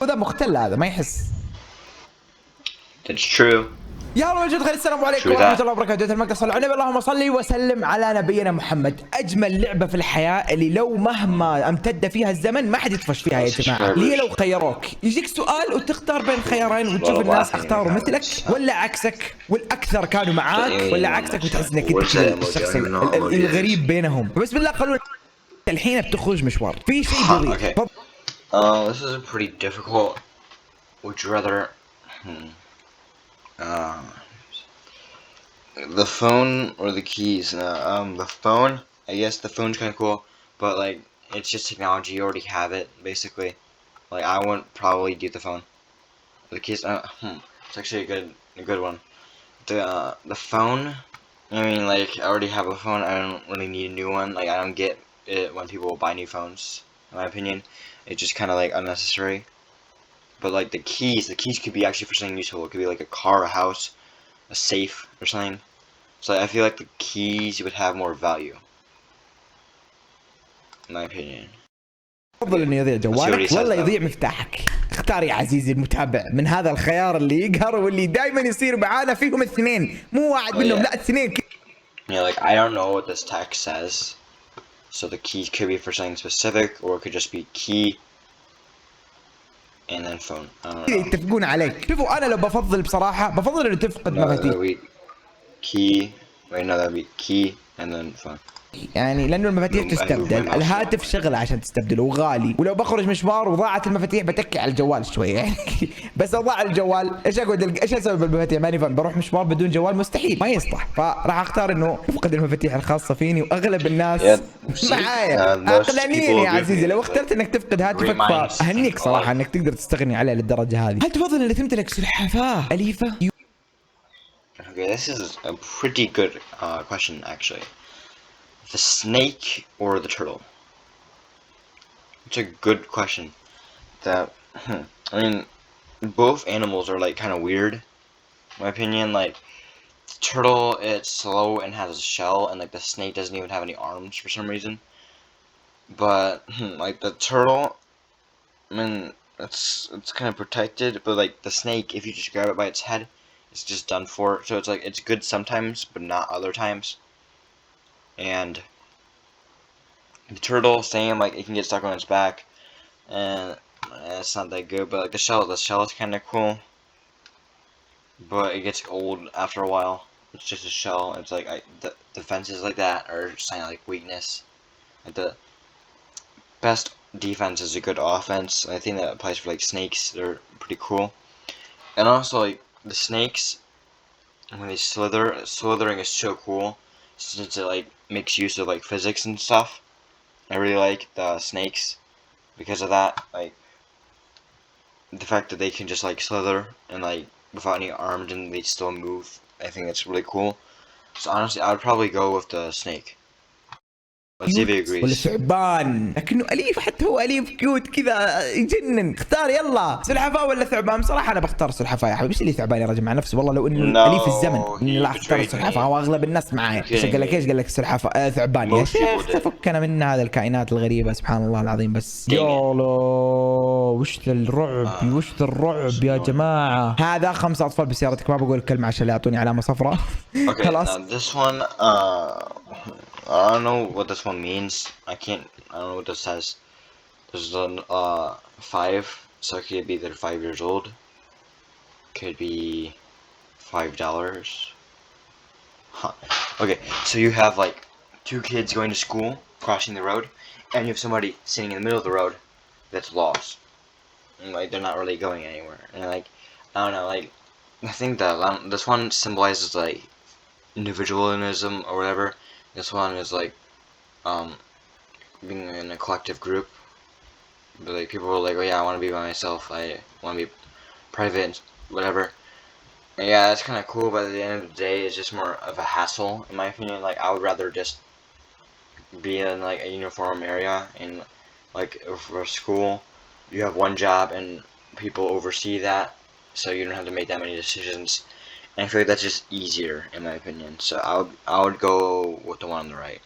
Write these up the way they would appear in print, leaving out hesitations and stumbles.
وذا مختل هذا ما يحس. That's true. يا رجل خير، السلام عليكم True ورحمة that. الله وبركاته. المقدس صلى على النبي، اللهم صل وسلم على نبينا محمد. أجمل لعبة في الحياة اللي لو مهما امتد فيها الزمن ما حد يطفش فيها يا جماعة. اللي هي لو خيروك يجيك سؤال وتختار بين خيارين وتشوف الناس اختاروا مثلك ولا عكسك، والأكثر كانوا معاك ولا عكسك، وتحس إنك أنت كذا الشخص الغريب بينهم. فبس بالله خلونا الحين بتخرج مشوار في شيء بيضيع. Okay. This is pretty difficult. Would you rather the phone or the keys? The phone. I guess the phone's kind of cool, but like it's just technology. You already have it, basically. Like I wouldn't probably do the phone. The keys. It's actually a good one. The phone. I mean, like I already have a phone. I don't really need a new one. Like I don't get it when people buy new phones. In my opinion, it's just kind of like unnecessary. But like the keys could be actually for something useful. It could be like a car, a house, a safe, or something. So I feel like the keys would have more value, in my opinion. تفضل انه يضيع جوالك ولا يضيع مفتاحك؟ اختار يا عزيزي المتابع من هذا الخيار اللي يقهر واللي دائما يصير معانا فيهم اثنين، مو واحد منهم، لا اثنين. Yeah, like I don't know what this text says. So the key could be for something specific, or it could just be key and then phone. I don't know. يتفقون عليك. شوفوا انا لو بفضل بصراحة بفضل انه تفقد مفاتيح. Key. Wait, no, that'd be key and then phone. يعني لانه المفاتيح تستبدل، الهاتف شغله عشان تستبدله وغالي، ولو بخرج مشوار وضاعت المفاتيح بتكي على الجوال شويه يعني. بس لو ضاع الجوال ايش اقعد ايش اسوي بالمفاتيح؟ ماني فاهم، بروح مشوار بدون جوال مستحيل، ما يصلح. فراح اختار انه افقد المفاتيح الخاصه فيني، واغلب الناس معايا عقلانيين يا عزيزي. لو اخترت انك تفقد هاتفك فاهنيك صراحه انك تقدر تستغني عليه للدرجه هذه. هل تفضل انك تمتلك سلحفاه اليفه؟ Okay, this is a pretty good question actually. The snake or the turtle? It's a good question. I mean, both animals are like kind of weird, in my opinion. Like, the turtle, it's slow and has a shell, and like the snake doesn't even have any arms for some reason. But like the turtle, I mean, it's kind of protected, but like the snake, if you just grab it by its head, it's just done for. So it's like it's good sometimes, but not other times. And the turtle, same, like it can get stuck on its back, and it's not that good. But like the shell is kind of cool, but it gets old after a while. It's just a shell. It's like the defenses like that are sign of like weakness. Like the best defense is a good offense. I think that applies for like snakes. They're pretty cool, and also like the snakes when they slithering is so cool since it like makes use of like physics and stuff. I really like the snakes because of that, like the fact that they can just like slither and like without any arms and they still move. I think that's really cool. So honestly, I would probably go with the snake. Let's see if he agrees. ولا ثعبان، لكنه اليف، حتى هو اليف كيوت كذا يجنن. اختار يلا سلحفاه ولا ثعبان؟ بصراحه انا بختار سلحفاه يا حبيبي. ايش اللي ثعبان يا رجل مع نفسه؟ والله لو انه اليف الزمن اني لا اختار السلحفاه، واغلب الناس معايا. ايش قال لك؟ ايش قال لك؟ سلحفاه ثعبان يا شيخ، فكنا من هذا الكائنات الغريبه سبحان الله العظيم. بس يولو وش ذا الرعب، وش ذا الرعب يا جماعه. هذا 5 اطفال بسيارتك، ما بقول كلمه عشان لا يعطوني علامه صفراء. خلاص. This one I don't know what this one means. I don't know what this says. There's a 5, so it could be either 5 years old. Could be $5. Huh. Okay, so you have like 2 kids going to school, crossing the road, and you have somebody sitting in the middle of the road that's lost. And, like they're not really going anywhere. And like I don't know, like I think that this one symbolizes like individualism or whatever. This one is like being in a collective group, but like people are like, oh yeah, I want to be by myself, I want to be private and whatever. And yeah, that's kind of cool, but at the end of the day it's just more of a hassle in my opinion. Like I would rather just be in like a uniform area, and like for school you have one job and people oversee that, so you don't have to make that many decisions. And I feel like that's just easier in my opinion. So I would go with the one on the right.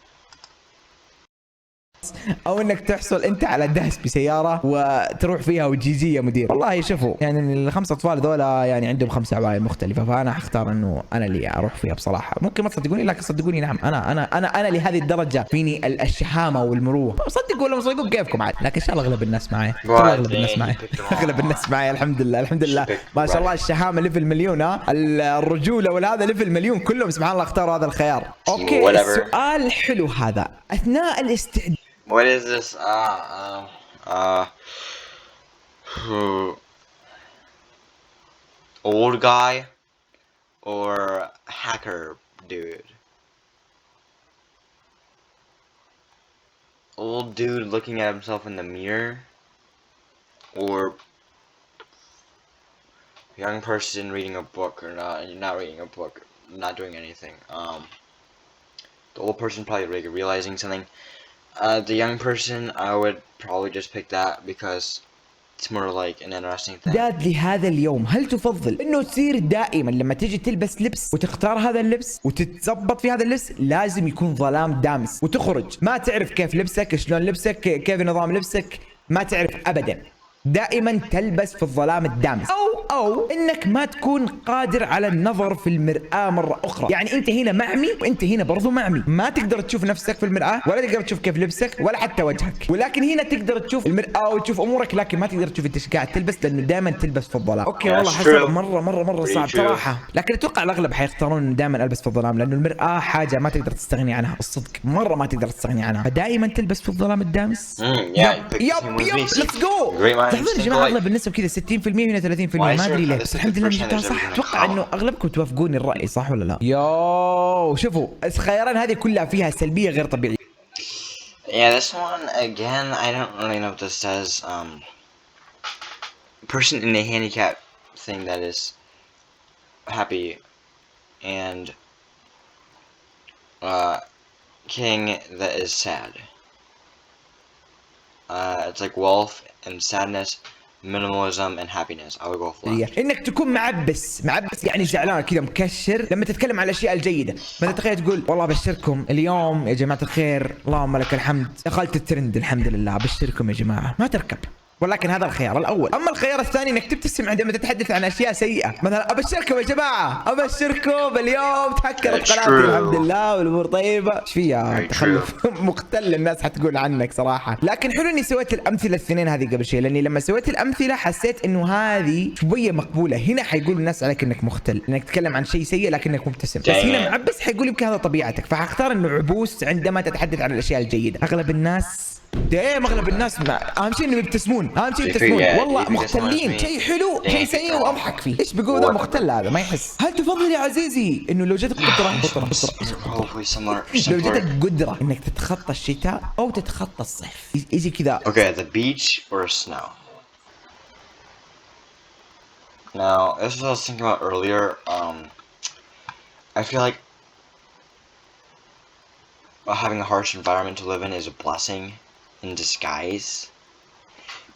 او انك تحصل انت على دهس بسياره وتروح فيها وتجيزيه يا مدير. والله شوفوا يعني الخمسه اطفال ذولا يعني عندهم 5 عوائل مختلفه، فانا حختار انه انا اللي اروح فيها بصراحه. ممكن ما تصدقوني لكن صدقوني نعم، انا لهذه الدرجه فيني الشهامه والمروه. صدقوا ولا ما صدقوا كيفكم عاد، لكن ان شاء الله اغلب الناس معي، ان شاء الله اغلب الناس معي اغلب الناس معي الحمد لله الحمد لله ما شاء الله. الشهامه ليفل مليون، ها الرجوله والهذا ليفل مليون، كلهم سبحان الله اختاروا هذا الخيار. اوكي السؤال حلو هذا. اثناء الاستعداد What is this? Old guy or hacker dude? Old dude looking at himself in the mirror, or young person reading a book or not reading a book, not doing anything. The old person probably realizing something. The young person, I would probably just pick that because it's more like an interesting thing. لهذا اليوم، هل تفضل انه تصير دائما لما تيجي تلبس لبس وتختار هذا اللبس وتتزبط في هذا اللبس لازم يكون ظلام دامس، وتخرج ما تعرف كيف لبسك، شلون لبسك، كيف نظام لبسك، ما تعرف ابدا، دائما تلبس في الظلام الدامس، او انك ما تكون قادر على النظر في المرآة مرة اخرى. يعني انت هنا معمي وانت هنا برضو معمي، ما تقدر تشوف نفسك في المرآة ولا تقدر تشوف كيف لبسك ولا حتى وجهك، ولكن هنا تقدر تشوف المرآة وتشوف امورك، لكن ما تقدر تشوف انت ايش قاعد تلبس لانه دائما تلبس في الظلام. اوكي والله حسب مرة صعب صراحة، لكن اتوقع الاغلب حيختارون انه دائما البس في الظلام، لانه المرآة حاجة ما تقدر تستغني عنها، الصدق مرة ما تقدر تستغني عنها، فدائما تلبس في الظلام الدامس. يب ليتس جو. لاحظون يا جماعة اغلب النسب كذا 60% هنا 30%، ما ادري ليه بس الحمد لله جبتها صح. اتوقع انه اغلبكم توافقوني الراي صح ولا لا؟ يو شوفوا الخيارات هذه كلها فيها سلبيه غير طبيعيه. Yeah, this one again, I don't really know what this says. Person in a handicap thing that is happy, and king that is sad. It's like wealth and sadness, minimalism and happiness. I would go for that. انك تكون معبس يعني زعلان كذا مكشر لما تتكلم عن الاشياء الجيده، مثلا تخيل تقول والله ابشركم اليوم يا جماعه الخير اللهم لك الحمد دخلت الترند الحمد لله، ابشركم يا جماعه، ما تركب. ولكن هذا الخيار الاول. اما الخيار الثاني انك تبتسم عندما تتحدث عن اشياء سيئه، مثلا ابشركم يا جماعه ابشركم اليوم تهكرت قناتي الحمد لله والامور طيبه. ايش في يا تخلف مختل الناس حتقول عنك صراحه. لكن حلو اني سويت الامثله الاثنين هذه قبل شيء، لاني لما سويت الامثله حسيت انه هذه شويه مقبوله. هنا حيقول الناس عليك انك مختل، انك تتكلم عن شيء سيء لكنك مبتسم، بس هنا معبس حيقول يمكن هذا طبيعتك، فحختار انه عبوس عندما تتحدث عن الاشياء الجيده. اغلب الناس اغلب الناس اهم شيء انهم يبتسمون، اهم شيء يبتسمون. والله مختلين شيء حلو شيء سيء واضحك فيه. ايش بيقول ذا مختل هذا ما يحس. هل تفضل يا عزيزي انه لو جاتك قدره لو جاتك قدره انك تتخطى الشتاء او تتخطى الصيف، يجي كذا. Okay, the beach or snow. Now, this is what I was thinking about earlier. I feel like having a harsh environment to live in is a blessing in disguise,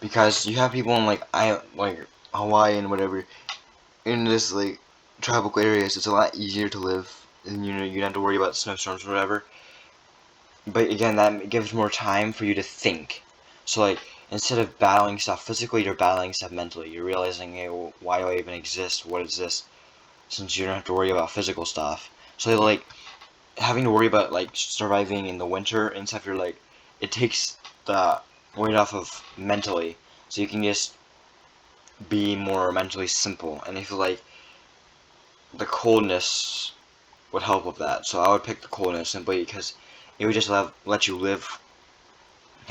because you have people in like Hawaii and whatever, in this like tropical areas. It's a lot easier to live, and you know you don't have to worry about snowstorms or whatever. But again, that gives more time for you to think. So like instead of battling stuff physically, you're battling stuff mentally. You're realizing, hey, well, why do I even exist? What is this? Since you don't have to worry about physical stuff. So like having to worry about like surviving in the winter and stuff, you're like, it takes the weight off of mentally, so you can just be more mentally simple. And I feel like the coldness would help with that, so I would pick the coldness simply because it would just let you live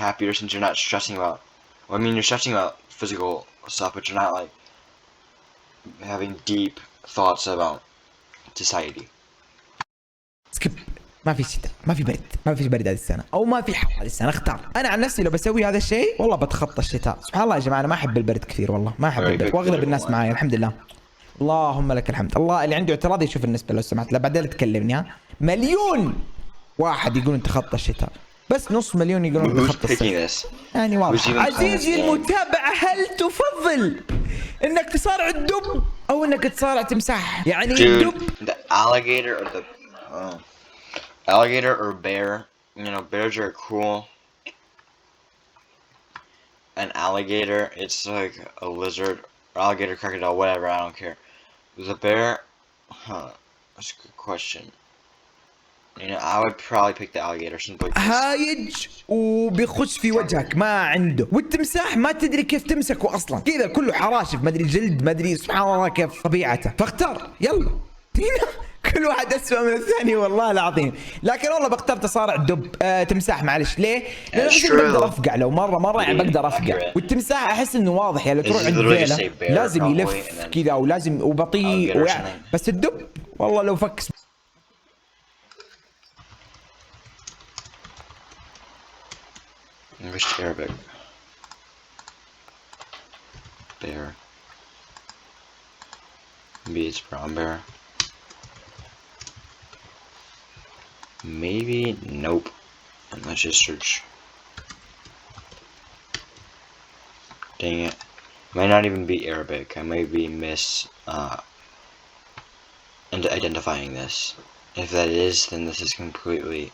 happier, since you're not stressing about, well, I mean you're stressing about physical stuff, but you're not like having deep thoughts about society. سكيب. ما في شتاء، ما في برد، ما في برد هذه السنه او ما في حر هذه السنه. اختار. انا عن نفسي لو بسوي هذا الشيء والله بتخطى الشتاء. سبحان الله يا جماعه انا ما احب البرد كثير، والله ما احب البرد، واغلب الناس معي الحمد لله. اللهم لك الحمد. الله اللي عنده اعتراض يشوف النسبه لو سمحت، لا بعدين تكلمني. ها مليون واحد يقولون تخطى الشتاء، بس نص مليون يقولون تخطى الصيف. يعني واضح. عزيزي المتابع، هل تفضل انك تصارع الدب او انك تصارع تمساح؟ يعني الدب the alligator or the alligator or bear. You know, bears are cool an alligator, it's like a lizard, or alligator, crocodile, whatever, I don't care. The bear, that's a good question. You know, I would probably pick the alligator simply because هايج وبيخش في وجهك ما عنده، والتمساح ما تدري كيف تمسكه اصلا، كذا كله حراشف، ما ادري جلد، ما ادري سبحان الله كيف طبيعته، فاختار يلا. كل واحد اسوء من الثاني والله العظيم، لكن والله بختار تصارع دب تمساح معلش ليه؟ لانه احس اني بقدر افقع لو مره يعني بقدر افقع، والتمساح احس انه واضح يعني تروح عند ذيله لازم يلف كذا ولازم وبطيء بس الدب والله لو فكس. English to Arabic. Bear. Maybe it's brown bear. Maybe nope. And let's just search. Dang it. Might not even be Arabic. I might be identifying this. If that is, then this is completely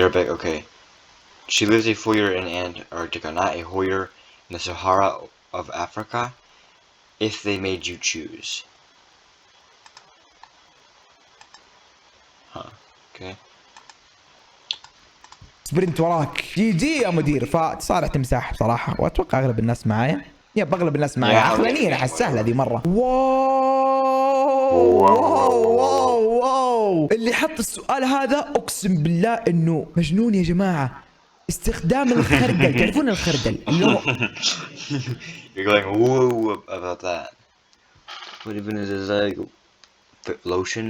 Arabic, okay. She lives a full year in Antarctica, not a whole year in the Sahara of Africa, if they made you choose. Huh, okay. سبرنت وراك جي يا مدير، فتصارع تمساح بصراحة، واتوقع اغلب الناس معايا، اغلب الناس معايا، عقلانيا احس سهلة ذي مرة. واو اللي حط السؤال هذا اقسم بالله انه مجنون يا جماعة. استخدام الخردل، تعرفون الخردل اللي هو You're going whoa about that. What even is this like lotion?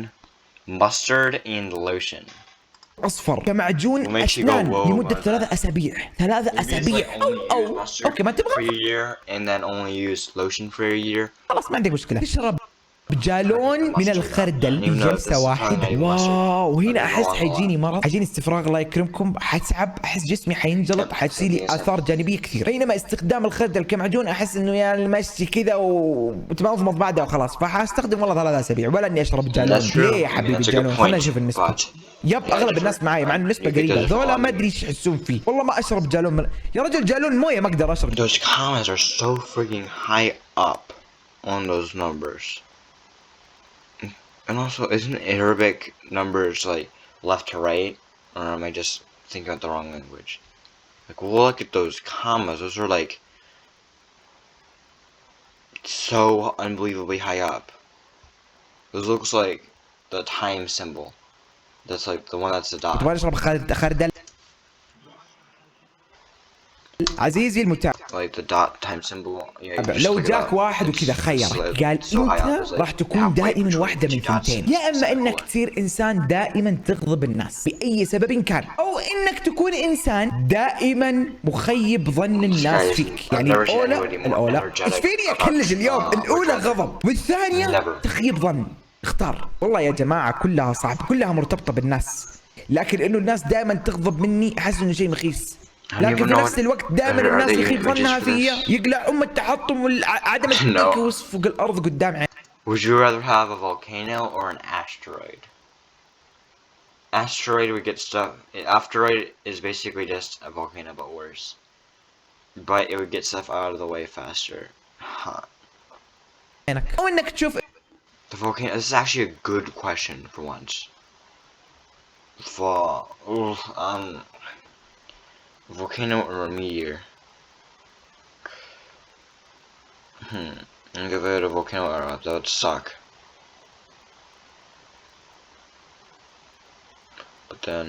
Mustard and lotion. اصفر كمعجون اسنان لمدة 3 أسابيع. 3 أسابيع او اوكي ما تبغى for a year and then only use lotion for a year. خلاص ما عندك مشكلة. تشرب بجالون من الخردل بجلسة واحدة. واو وهنا احس حيجيني مرض، حيجيني استفراغ الله يكرمكم، حتعب، احس جسمي حينجلط، حتصير لي اثار جانبيه كثير. بينما استخدام الخردل كمعجون احس انه يعني المشي كذا وتمضمض بعدها وخلاص، فحاستخدم والله 3 أسابيع ولا اني اشرب جالون. ليه يا حبيبي الجالون؟ خلينا نشوف النسبه. يب اغلب الناس معي مع انه النسبه قريبه، ذولا ما ادري ايش يحسون فيه، والله ما اشرب جالون يا رجل جالون مويه ما اقدر اشرب. Those comments are so freaking high up on those numbers. And also, isn't Arabic numbers like left to right? Or am I just thinking of the wrong language? Like, look at those commas. Those are like so unbelievably high up. This looks like the time symbol. That's like the one that's the dot. تبغى اشرب خردل عزيزي المتابع. Like the dot time symbol. Yeah, لو جاك واحد وكذا خيرك قال انت راح تكون دائما واحدة من ثنتين، يا اما انك تصير انسان دائما تغضب الناس باي سبب كان، او انك تكون انسان دائما مخيب ظن الناس فيك. يعني الاولى ايش فيني اكلج اليوم؟ الاولى غضب والثانية تخيب ظن. اختار. والله يا جماعة كلها صعب، كلها مرتبطة بالناس، لكن انه الناس دائما تغضب مني احس انه شيء مخيس، لكن في نفس الوقت دائما الناس يخيب ظنها فيا، يقلع التحطم وعدم التنكس فوق الارض قدام عين. Would you rather have a volcano or an asteroid? Asteroid would get stuff. Asteroid is basically just a volcano but worse, but it would get stuff out of the way faster. Huh. او انك تشوف The volcano. This is actually a good question for once. Volcano or a meteor? I'll give it a volcano or that would suck. But then,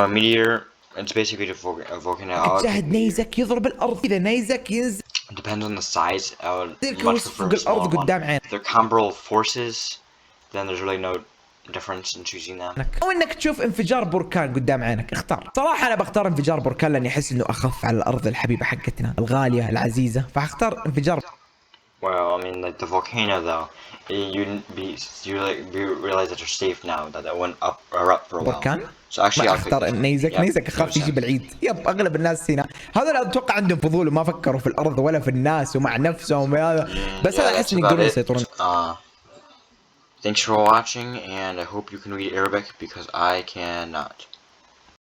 a meteor, it's basically a volcano. تشاهد نيزك يضرب الارض، اذا نيزك ينزل. It depends on the size. I would much prefer a small one. If they're comparable forces, then there's really no difference in choosing them. او انك تشوف انفجار بركان قدام عينك. اختار. صراحة انا بختار انفجار بركان لاني احس انه اخف على الارض الحبيبة حقتنا الغالية العزيزة، فاختار انفجار. Well, I mean, like the volcano though, realize that you're safe now that went up erupt for a while. بركان So actually, ما I'll click اختار this one. نيزك Yep, نيزك اخاف 100%. تجي بالعيد يب اغلب الناس هنا هذول اتوقع عندهم فضول وما فكروا في الارض ولا في الناس ومع نفسهم هذا بس هذا احس that's ان about يقدرون it. يسيطرون Thanks for watching, and I hope you can read Arabic because I cannot.